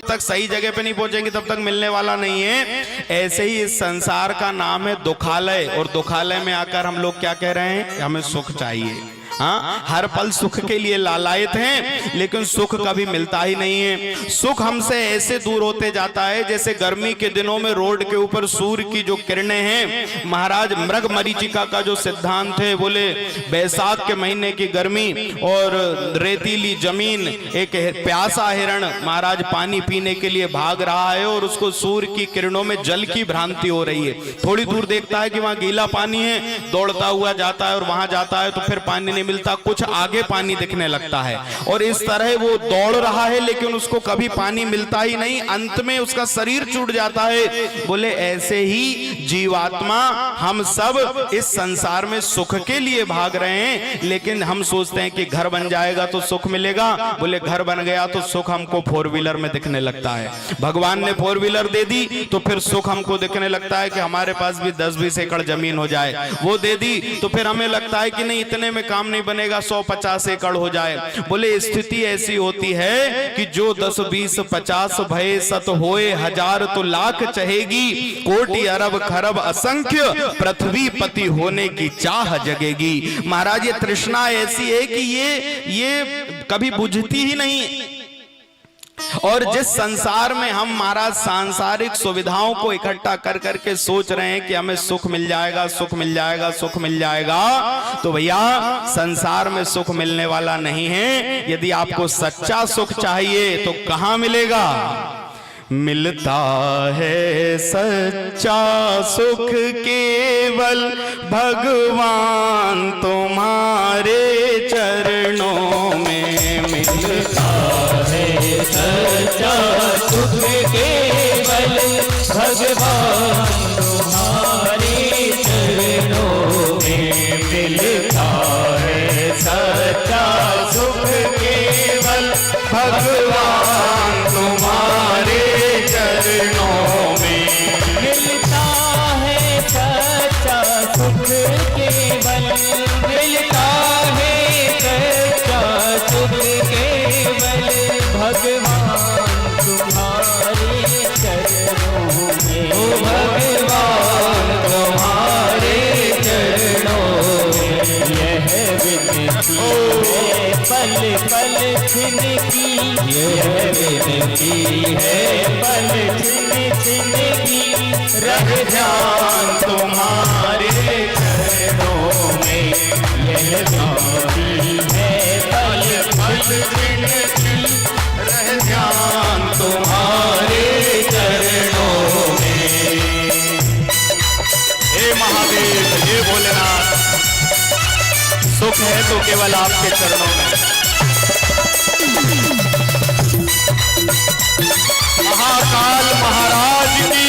तक सही जगह पे नहीं पहुंचेंगे तब तक मिलने वाला नहीं है। ऐसे ही इस संसार का नाम है दुखालय, और दुखालय में आकर हम लोग क्या कह रहे हैं, हमें सुख चाहिए। हाँ, हर पल सुख के लिए लालायित हैं, लेकिन सुख कभी मिलता ही नहीं है। सुख हमसे ऐसे दूर होते जाता है जैसे गर्मी के दिनों में रोड के ऊपर सूर्य की जो किरणें हैं। महाराज मृग मरीचिका का जो सिद्धांत है, बोले बैसाख के महीने की गर्मी और रेतीली जमीन, एक प्यासा हिरण महाराज पानी पीने के लिए भाग रहा है और उसको सूर्य की किरणों में जल की भ्रांति हो रही है। थोड़ी दूर देखता है कि वहां गीला पानी है, दौड़ता हुआ जाता है और वहां जाता है तो फिर पानी नहीं मिलता, कुछ आगे पानी दिखने लगता है और इस तरह वो दौड़ रहा है लेकिन उसको कभी पानी मिलता ही नहीं, अंत में उसका शरीर छूट जाता है। बोले ऐसे ही जीवात्मा हम सब इस संसार में सुख के लिए भाग रहे हैं, लेकिन हम सोचते हैं कि घर बन जाएगा तो सुख मिलेगा। बोले घर बन गया तो सुख हमको फोर व्हीलर में दिखने लगता है। भगवान ने फोर व्हीलर दे दी तो फिर सुख हमको दिखने लगता है कि हमारे पास भी 10-20 एकड़ जमीन हो जाए। वो दे दी तो फिर हमें लगता है कि नहीं इतने में काम नहीं बनेगा, 100-50 एकड़ हो जाए। बोले स्थिति ऐसी होती है कि जो 10-20-50 भये सत होए हजार तो लाख चहेगी, कोटि अरब खरब असंख्य पृथ्वी पति होने की चाह जगेगी। महाराज ये तृष्णा ऐसी है कि ये कभी बुझती ही नहीं। और जिस संसार में हम महाराज सांसारिक सुविधाओं को इकट्ठा कर करके सोच रहे हैं कि हमें सुख मिल जाएगा, सुख मिल जाएगा, सुख मिल जाएगा, तो भैया संसार में सुख मिलने वाला नहीं है। यदि आपको सच्चा सुख चाहिए तो कहां मिलेगा? मिलता है सच्चा सुख केवल भगवान तुम्हारे चरणों में। मिलता है सच्चा सुख केवल भगवान तुम्हारे चरणों में। मिलता है सच्चा सुख केवल भगवान तुम्हारे चरणों में। मिलता है सच्चा सुख केवल, मिलता है सच्चा सुख केवल भगवान तुम्हारे चरणों में। ओ भगवान तुम्हारे चरणों में। यह विनती है पल पल छिन की, यह विनती है पल छिन छिन की, रह ध्यान तुम्हारे चरणों में। यह विनती है पल पल छिन की, रह ध्यान तुम्हारे चरणों में। हे महादेव, हे भोलेनाथ, सुख है तो केवल आपके चरणों में। महाकाल महाराज की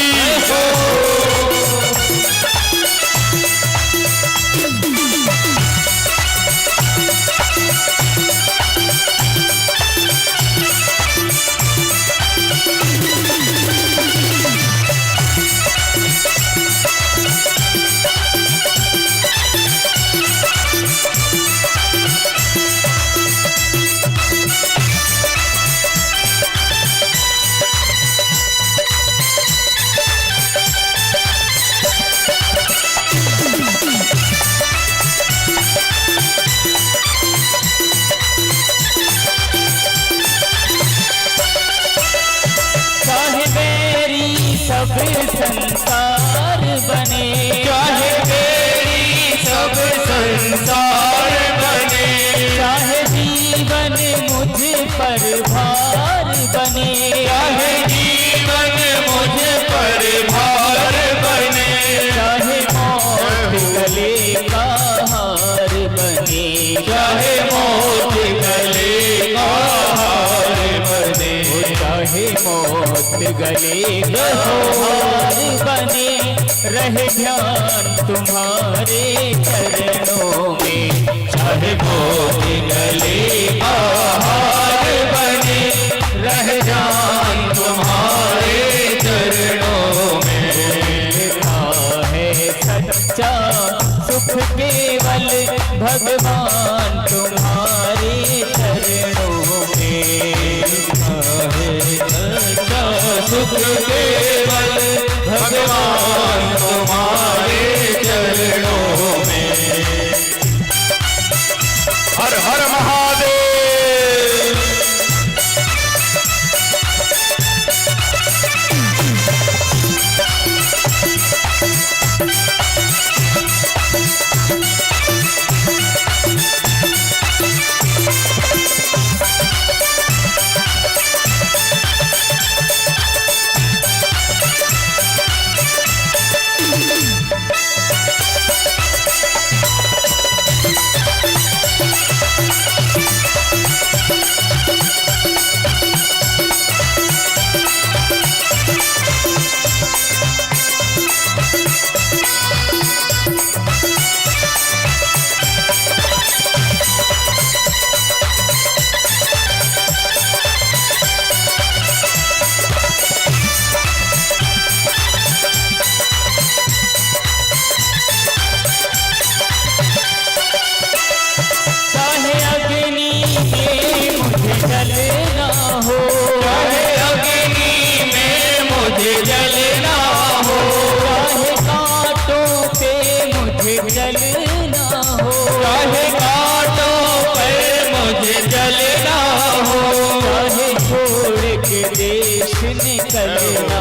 सब संसार बने, चाहे मेरी सब संसार बने, चाहे जीवन मुझ पर भार बने, चाहे जीवन मुझ पर भार बने, चाहे मौत गले का हार बने, चाहे मौत गले का हार बने, चाहे मौत गले का हार बने, रहे ध्यान तुम्हारे चरणों में। चाहे मौत गले का हार बने, रहे ध्यान तुम्हारे चरणों में। मिलता है सच्चा सुख केवल भगवान तुम्हारे सुख केवल भगवान तुम्हारे चरणों में। हर हर महादेव। निकलना हो, चाहे छोड़ के देश निकलना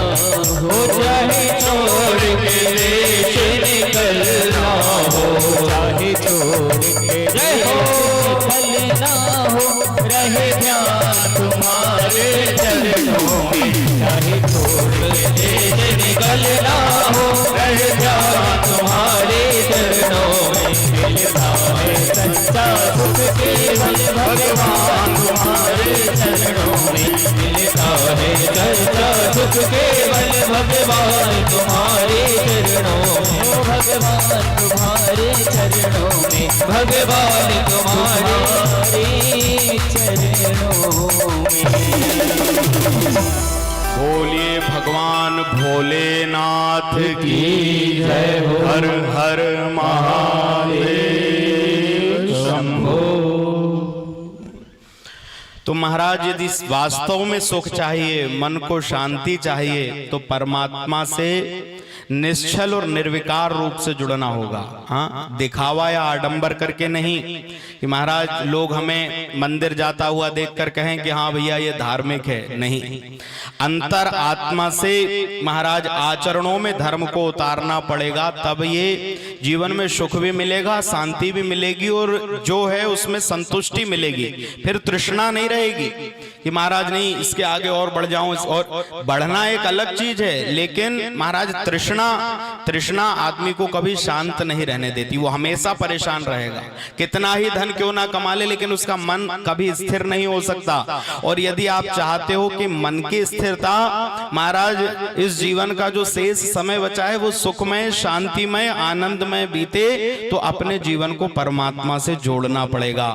हो, चाहे छोड़ के निकलना हो, रहे ध्यान तुम्हारे चरणों में। चाहे छोड़ के देश निकलना हो, रहे ध्यान तुम्हारे चरणों में। मिलता है सच्चा सुख केवल भगवान तुम्हारे चरणों में। मिलता है सच्चा सुख केवल भगवान तुम्हारे चरणों में। भगवान तुम्हारे चरणों में, भगवान तुम्हारे चरणों में। बोलिए भगवान भोलेनाथ की जय हो। हर हर महादेव शंभो। तो महाराज यदि वास्तव में सुख चाहिए, मन को शांति चाहिए, तो परमात्मा से निश्चल और निर्विकार रूप से जुड़ना होगा। हाँ, दिखावा या आडंबर करके नहीं कि महाराज लोग हमें मंदिर जाता हुआ देखकर कहें कि हाँ भैया ये धार्मिक है। नहीं, अंतर आत्मा से महाराज आचरणों में धर्म को उतारना पड़ेगा, तब ये जीवन में सुख भी मिलेगा, शांति भी मिलेगी और जो है उसमें संतुष्टि मिलेगी। फिर तृष्णा नहीं रहेगी कि महाराज नहीं इसके आगे और बढ़ जाऊं। और बढ़ना एक अलग चीज है, लेकिन महाराज तृष्णा आदमी को कभी शांत नहीं रहने देती। वो हमेशा परेशान रहेगा, कितना ही धन क्यों ना कमा ले, लेकिन उसका मन कभी स्थिर नहीं हो सकता। और यदि आप चाहते हो कि मन की स्थिरता महाराज इस जीवन का जो शेष समय बचा है वो सुखमय, शांतिमय, आनंदमय बीते, तो अपने जीवन को परमात्मा से जोड़ना पड़ेगा।